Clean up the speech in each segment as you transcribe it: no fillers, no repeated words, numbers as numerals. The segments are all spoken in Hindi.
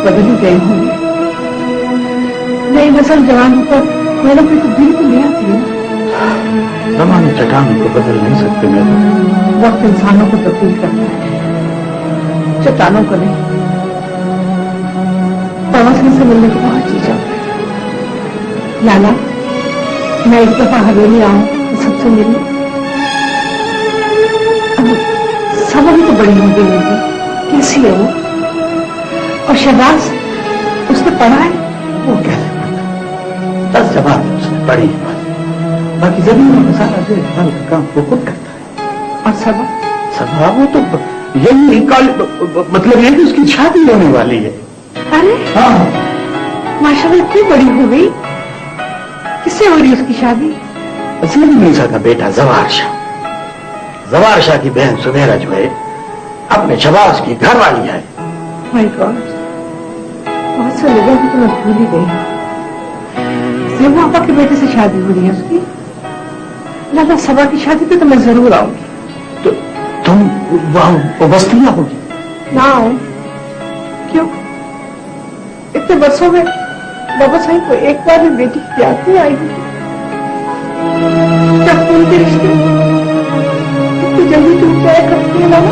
बदल ही गए होंगे। नई नस्ल जवानों पर मैंने कोई तब्दीली तो ले आती है। जमाने चट्टानों को बदल नहीं सकते मैं। वक्त इंसानों को तब्दील करता है, चट्टानों को नहीं। पड़ोसी से मिलने को बहुत जी जाता है। लाला, मैं एक दफा हवेली आऊं तो सबसे मिलूं। सब अभी तो बड़ी हो गई होगी, कैसी है वो? और शहबाज, उसने पढ़ा है? वो कैसे पढ़ता? 10 जबान उसने पढ़ी है, बाकी जमीन में सारा देखभाल का काम वो खुद करता है। और सबा? सबा वो तो यही मतलब ये कि उसकी शादी होने वाली है। अरे हाँ, माशाल्लाह इतनी बड़ी हो गई। किससे हो रही उसकी शादी? असली मूसा का बेटा जवार शाह। जवार शाह की बहन सुमेरा जो है अपने शहबाज की घर वाली है। माय गॉड, बहुत से लोगों की तो मैं भूल ही गई हूँ। सिर्फ के बेटे से शादी हो रही है उसकी। लाला, सबा की शादी पे तो मैं जरूर आऊंगी। तो तुम वहां बस्ती में होगी? ना आऊं? क्यों? इतने वर्षों में बाबा साहब को एक बार भी बेटी की याद नहीं आई होगी। क्या खून के रिश्ते इतनी जल्दी टूट जाया करती है लाला?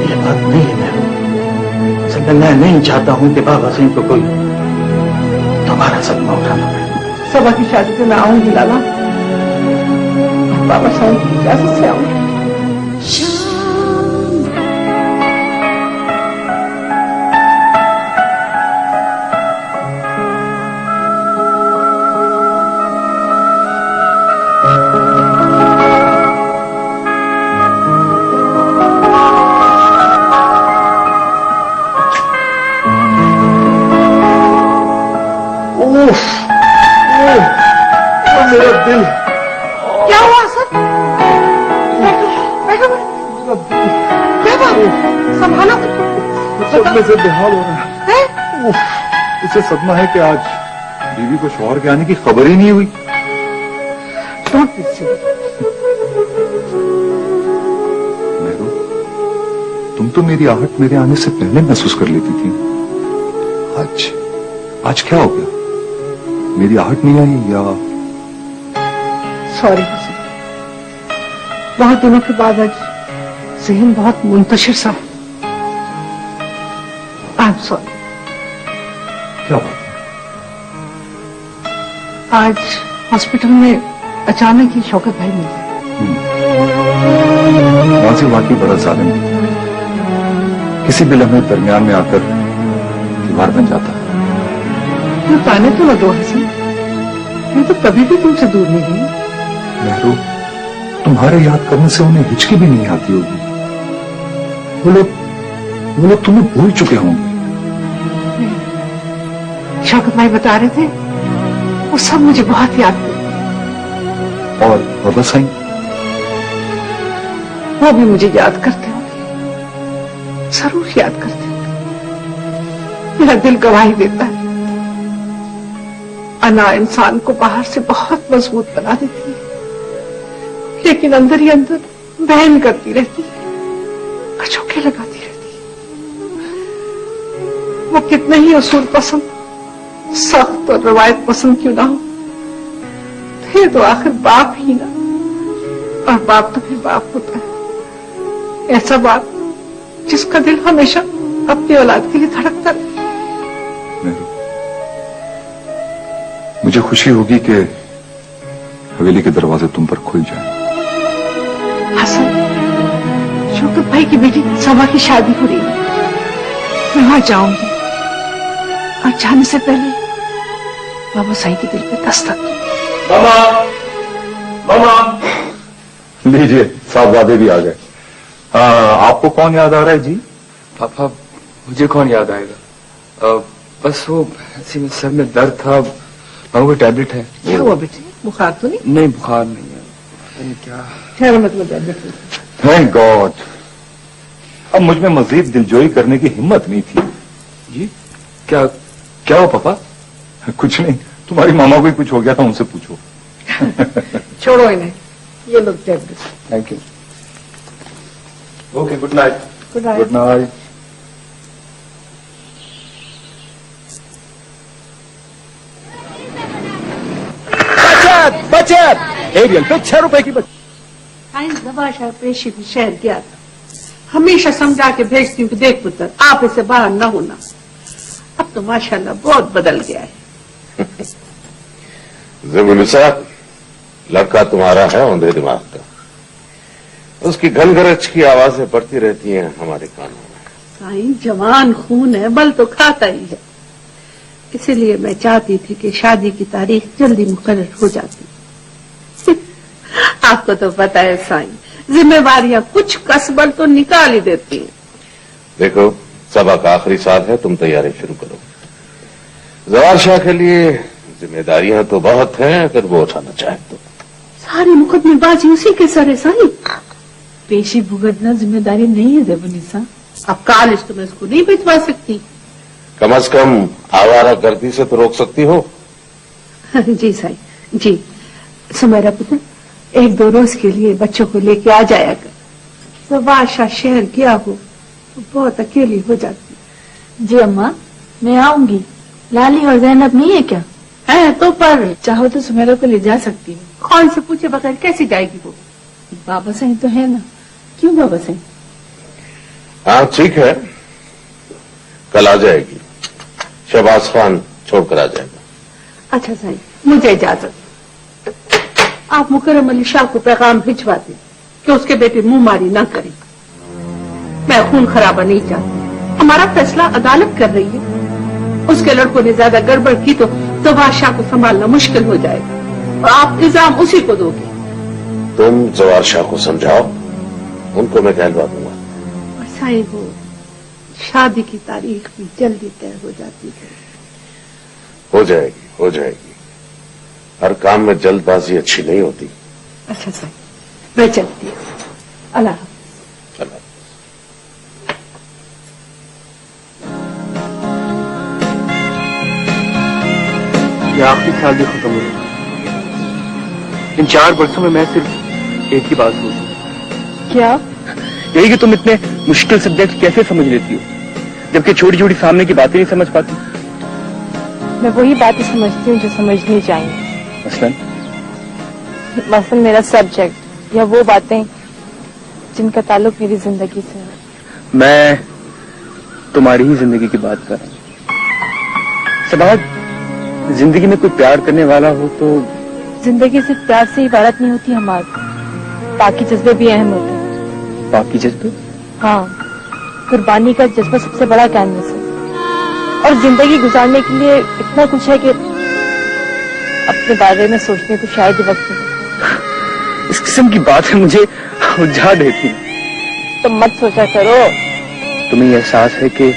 ये बात नहीं है मैं नहीं चाहता हूं कि बाबा सिंह को कोई दोबारा सदमा उठाना पड़े। सबा की शादी पे मैं आऊंगी लाला, बाबा साहब की इजाजत से आऊंगी। मेरा दिल। क्या हुआ सर? क्या बात? संभाला सदमे से बेहाल हो रहा है। इसे सदमा है कि आज बीवी को शौहर के आने की खबर ही नहीं हुई। नेहरू, तुम तो मेरी आहट मेरे आने से पहले महसूस कर लेती थी। आज क्या हो गया? मेरी आहट नहीं आई या? सॉरी हसन, बहुत दिनों के बाद आज जहन बहुत मुंतशिर सा। I am sorry. क्या बात? आज हॉस्पिटल में अचानक ही शौकत भाई मिल गए। वाजी वाकई बड़ा जालिम है। किसी भी लम्हे दरमियान में आकर दीवार बन जाता है। क्यों ताने तो न दो हसन, मैं तो कभी भी तुमसे दूर नहीं गई। नेहरू, तुम्हारे याद करने से उन्हें हिचकी भी नहीं आती होगी। वो लोग तुम्हें भूल चुके होंगे। शौकत भाई बता रहे थे वो सब मुझे बहुत याद करते। और बाबा साईं? वो भी मुझे याद करते होंगे, जरूर याद करते होंगे। मेरा दिल गवाही देता है, अना इंसान को बाहर से बहुत मजबूत बना देती है, लेकिन अंदर ही अंदर बहन करती रहती है, कचौके लगाती रहती है। वो कितने ही उसूल पसंद, सख्त और रवायत पसंद क्यों ना हो, फिर तो आखिर बाप ही ना, और बाप तो फिर बाप होता है। ऐसा बाप जिसका दिल हमेशा अपनी औलाद के लिए धड़कता रहे। मुझे खुशी होगी कि हवेली के दरवाजे तुम पर खुल जाएं। हसन, शौकत भाई की बेटी सबा की शादी हो रही है, मैं वहां जाऊंगी और जाने से पहले बाबा साईं के दिल पे दस्तक। मामा लीजिए, साहबजादे भी आ गए। आपको कौन याद आ रहा है जी? पापा, मुझे कौन याद आएगा? बस वो ऐसे में सर में दर्द था, मामा को टैबलेट है। क्या हुआ बेटे, बुखार तो नहीं? नहीं, बुखार नहीं है। क्या ठहरो, मतलब थैंक गॉड। अब मुझ में मजीद दिलजोई करने की हिम्मत नहीं थी। जी क्या हो पापा? कुछ नहीं, तुम्हारी मामा को ही कुछ हो गया था, उनसे पूछो। छोड़ो इन्हें, ये लोग tablet. Thank you. Okay, good night. Good night. Good night. Chair, aerial पे 6 रुपए की बच्ची। जवाशा पेशी भी शहर गया था। हमेशा समझा के भेजती हूँ कि देख पुत्र आप इसे बाहर न होना। अब तो माशाल्लाह बहुत बदल गया है। ज़मीनुसा, लड़का तुम्हारा है औंधे दिमाग का। उसकी घनघरच की आवाजें पड़ती रहती हैं हमारे कानों में। साईं जवान खून है, बल तो खाता ही है। इसीलिए मैं चाहती थी कि शादी की तारीख जल्दी मुकर्रर हो जाती। आपको तो पता है साईं, जिम्मेवारियां कुछ कसबल तो निकाल ही देती हैं। देखो, सबा का आखिरी साल है, तुम तैयारी शुरू करो। जवार शाह के लिए जिम्मेदारियां तो बहुत हैं, अगर वो उठाना चाहे तो। सारी मुकदमेबाजी उसी के सर है साईं। पेशी भुगतना जिम्मेदारी नहीं है ज़ेबुन्निसा। अब कॉलेज तो मैं इसको नहीं भिजवा सकती। कम से कम आवारा गर्दी से तो रोक सकती हो। जी साईं जी। सुमेरा पुत्र, 1-2 रोज के लिए बच्चों को लेके आ जाया कर। तो बादशाह शहर गया हो तो बहुत अकेली हो जाती। जी अम्मा, मैं आऊंगी। लाली और जैनब नहीं है क्या? है तो, पर चाहो तो सुमेरा को ले जा सकती हूँ। कौन से पूछे बगैर कैसे जाएगी वो? बाबा सही तो है ना। क्यों बाबा सही? हाँ ठीक है, कल आ जाएगी। शहबाज खान छोड़कर आ जाएगा। अच्छा साईं, मुझे इजाजत। आप मुकर्रम अली शाह को पैगाम भिजवा दें कि उसके बेटे मुंह मारी ना करें। मैं खून खराबा नहीं चाहती। हमारा फैसला अदालत कर रही है। उसके लड़कों ने ज्यादा गड़बड़ की तो बादशाह को संभालना मुश्किल हो जाएगा और आप इल्जाम उसी को दोगे। तुम जवार शाह को समझाओ, उनको मैं कहलवा दूंगा। और साईं, वो शादी की तारीख भी जल्दी तय हो जाती है। हो जाएगी, हो जाएगी। हर काम में जल्दबाजी अच्छी नहीं होती। अच्छा साईं, मैं चलती हूँ। अल्लाह हाफ़िज़। अल्लाह। ये आखिरी साल भी खत्म हो गया। इन 4 वर्षों में मैं सिर्फ एक ही बात सोचूं। क्या? यही कि तुम इतने मुश्किल सब्जेक्ट कैसे समझ लेती हो, जबकि छोटी छोटी सामने की बातें नहीं समझ पाती। मैं वही बातें समझती हूँ जो समझनी चाहिए। मसलन मेरा सब्जेक्ट या वो बातें जिनका ताल्लुक मेरी जिंदगी से है। मैं तुम्हारी ही जिंदगी की बात कर रहा हूँ। सबाद, जिंदगी में कोई प्यार करने वाला हो तो जिंदगी सिर्फ प्यार से इबारत नहीं होती हमारी, बाकी जज्बे भी अहम होते हैं। बाकी जज्बे? हाँ, कुर्बानी का जज्बा सबसे बड़ा कैनवस है और जिंदगी गुजारने के लिए इतना कुछ है कि अपने बारे में सोचने को शायद ही वक्त नहीं। इस किस्म की बातें मुझे उलझा देती हैं। तुम मत सोचा करो। तुम्हें यह एहसास है कि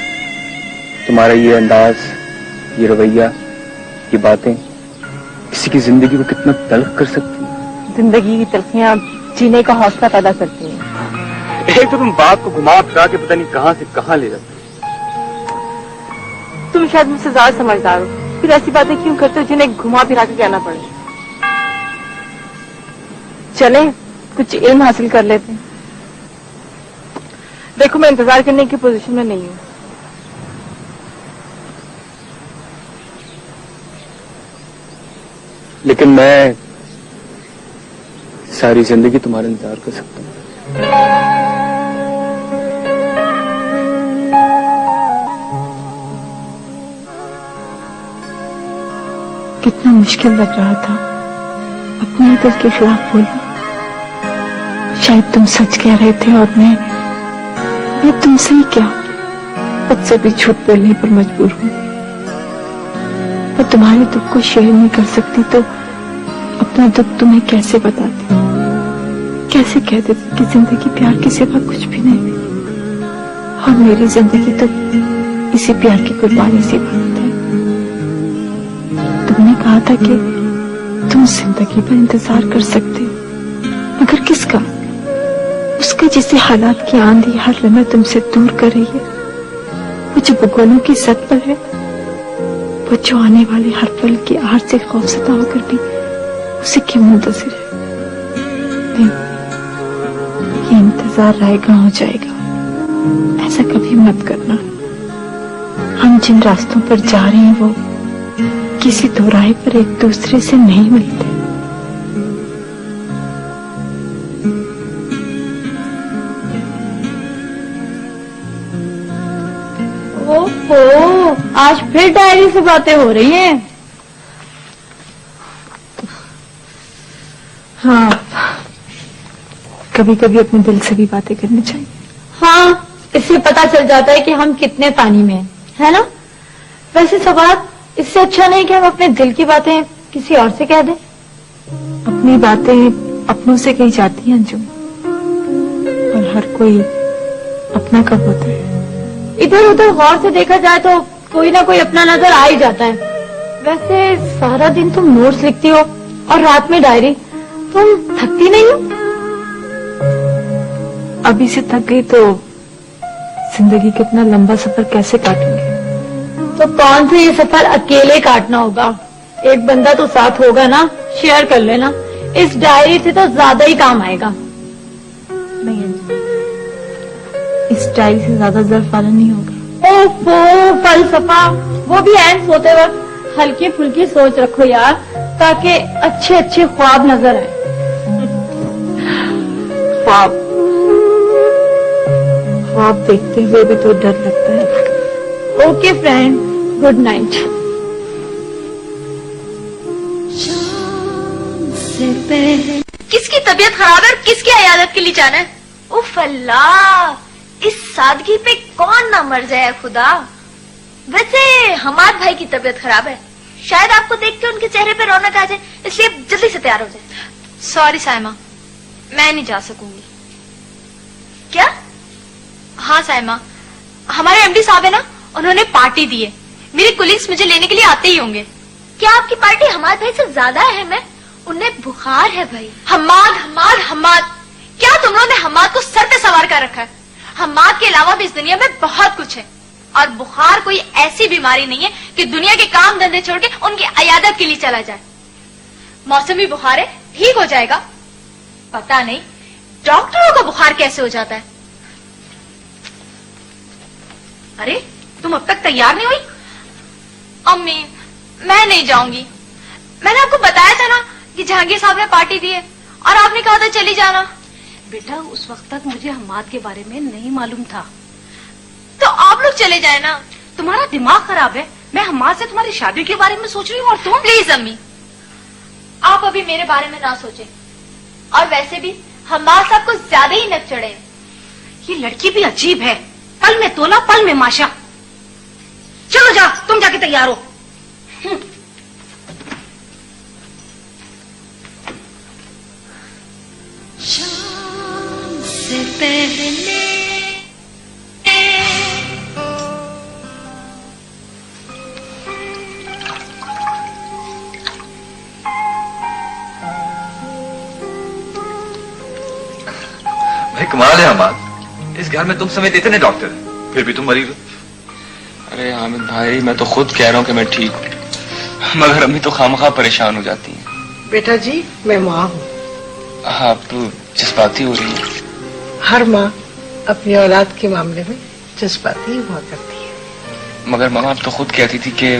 तुम्हारा ये अंदाज, ये रवैया, ये बातें किसी की जिंदगी को कितना तल्ख कर सकती है? जिंदगी की तलखियां जीने का हौसला पैदा करती हैं। एक तो तुम बात को घुमा फिरा के पता नहीं कहां से कहां ले जाते हो। तुम शायद मुझसे ज्यादा समझदार हो, फिर ऐसी बातें क्यों करते हो जिन्हें घुमा फिरा के कहना पड़े? चले कुछ एम हासिल कर लेते हैं। देखो, मैं इंतजार करने की पोजीशन में नहीं हूँ। लेकिन मैं सारी जिंदगी तुम्हारा इंतजार कर सकता हूँ। कितना मुश्किल लग रहा था अपने दिल के खिलाफ बोलना। शायद तुम सच कह रहे थे और मैं तुमसे ही क्या, खुद से भी झूठ बोलने पर मजबूर हूँ। मैं तुम्हारे दुख को शेयर नहीं कर सकती तो अपना दुख तुम्हें कैसे बताती, कैसे कह देती कि जिंदगी प्यार के सिवा कुछ भी नहीं और मेरी जिंदगी तो इसी प्यार की कुर्बानी से बनती है। तुमने कहा था कि तुम जिंदगी भर इंतजार कर सकते हो, मगर किसका? उसका जिसे हालात की आंधी हर लम्हे तुमसे दूर कर रही है, वो जो भूगोलों की सत पर है, वो जो आने वाले हर पल की आहट से खौफसदा होकर भी उसे क्यों मुंतज़िर है? नहीं, ये इंतजार रायगा हो जाएगा। ऐसा कभी मत करना। हम जिन रास्तों पर जा रहे हैं वो किसी दो राह पर एक दूसरे से नहीं मिलते। ओहो, आज फिर डायरी से बातें हो रही हैं। हाँ, कभी कभी अपने दिल से भी बातें करनी चाहिए। हाँ, इससे पता चल जाता है कि हम कितने पानी में हैं, है ना? वैसे सवाल, इससे अच्छा नहीं कि हम अपने दिल की बातें किसी और से कह दें? अपनी बातें अपनों से कही जाती हैं अंजुम, और हर कोई अपना कब होता है। इधर उधर गौर से देखा जाए तो कोई ना कोई अपना नजर आ ही जाता है। वैसे सारा दिन तुम नोट्स लिखती हो और रात में डायरी, तुम थकती नहीं हो? अभी से थक गई तो जिंदगी का इतना लंबा सफर कैसे काटूंगी? तो कौन सा ये सफर अकेले काटना होगा? एक बंदा तो साथ होगा ना, शेयर कर लेना। इस डायरी से तो ज्यादा ही काम आएगा। नहीं अंजुम, इस डायरी से ज्यादा जर्फ वाला नहीं होगा। ओफो, फलसफा, वो भी ऐन सोते वक्त हल्की फुल्की सोच रखो यार, ताकि अच्छे अच्छे ख्वाब नजर आए। ख्वाब ख्वाब देखते हुए भी तो डर लगता है। Okay friend, good night. किसकी तबीयत खराब है और किसकी अयादत के लिए जाना है? उफ अल्लाह, इस सादगी पे कौन ना मर जाए खुदा। वैसे हमारे भाई की तबीयत खराब है, शायद आपको देख के उनके चेहरे पे रौनक आ जाए, इसलिए जल्दी से तैयार हो जाए। सॉरी साइमा, मैं नहीं जा सकूंगी। क्या? हाँ साइमा, हमारे एमडी साहब है ना, उन्होंने पार्टी दी है। मेरे कुलीग्स मुझे लेने के लिए आते ही होंगे। क्या आपकी पार्टी हमारे भाई से ज्यादा अहम है? उन्हें बुखार है भाई। हम्माद हम्माद हम्माद, क्या तुम लोगों ने हम्माद को सर पे सवार कर रखा है? हम्माद के अलावा भी इस दुनिया में बहुत कुछ है, और बुखार कोई ऐसी बीमारी नहीं है कि दुनिया के काम धंधे छोड़ के उनकी अयादत के लिए चला जाए। मौसमी बुखार है, ठीक हो जाएगा। पता नहीं डॉक्टरों को बुखार कैसे हो जाता है। अरे तुम अब तक तैयार नहीं हुई? अम्मी, मैं नहीं जाऊंगी। मैंने आपको बताया था ना कि जहांगीर साहब ने पार्टी दी है, और आपने कहा था चली जाना। बेटा, उस वक्त तक मुझे हम्माद के बारे में नहीं मालूम था। तो आप लोग चले जाए ना। तुम्हारा दिमाग खराब है। मैं हम्माद से तुम्हारी शादी के बारे में सोच रही हूँ, और तुम? प्लीज अम्मी, आप अभी मेरे बारे में ना सोचें। और वैसे भी हम्माद साहब को ज्यादा ही नक चढ़े। ये लड़की भी अजीब है, पल में तोला पल में माशा। चलो जा, तुम जाके तैयार हो। शाम से पहले भाई कमाल है हमाद, इस घर में तुम समेत इतने डॉक्टर, फिर भी तुम मरीज हो। अरे हामिद भाई, मैं तो खुद कह रहा हूँ कि मैं ठीक हूँ, मगर अम्मी तो खामखा परेशान हो जाती हैं। बेटा जी, मैं माँ हूँ। आप तो जज्बाती हो रही है। हर माँ अपनी औलाद के मामले में जज्बाती ही हुआ करती है। मगर मामा, आप तो खुद कहती थी कि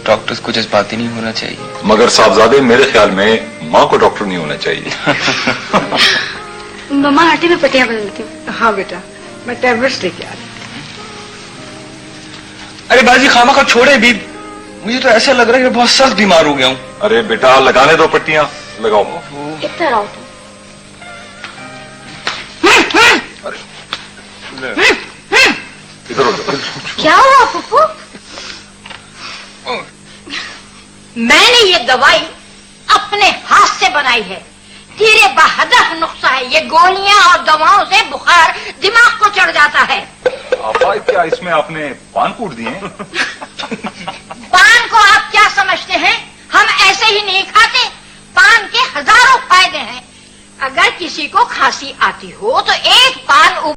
डॉक्टर्स को जज्बाती नहीं होना चाहिए। मगर साहबजादे, मेरे ख्याल में माँ को डॉक्टर नहीं होना चाहिए। मम्मा, आटे में पट्टियां बदलती हूँ। हाँ बेटा, मैं टैबलेट्स लेके आ रही हूँ। अरे बाजी, खामखा छोड़े भी, मुझे तो ऐसा लग रहा है कि बहुत सख्त बीमार हो गया हूँ। अरे बेटा, लगाने दो पट्टियां, लगाओ। इतना रहो तुम। इधर हो जाओ। क्या हुआ फुफू? मैंने ये दवाई अपने हाथ से बनाई है। धीरे बहादुर नुस्खा है। ये गोलियां और दवाओं से बुखार दिमाग को चढ़ जाता है। आपा, क्या इसमें आपने पान कूट दिए? पान को आप क्या समझते हैं? हम ऐसे ही नहीं खाते। पान के हजारों फायदे हैं। अगर किसी को खांसी आती हो तो एक पान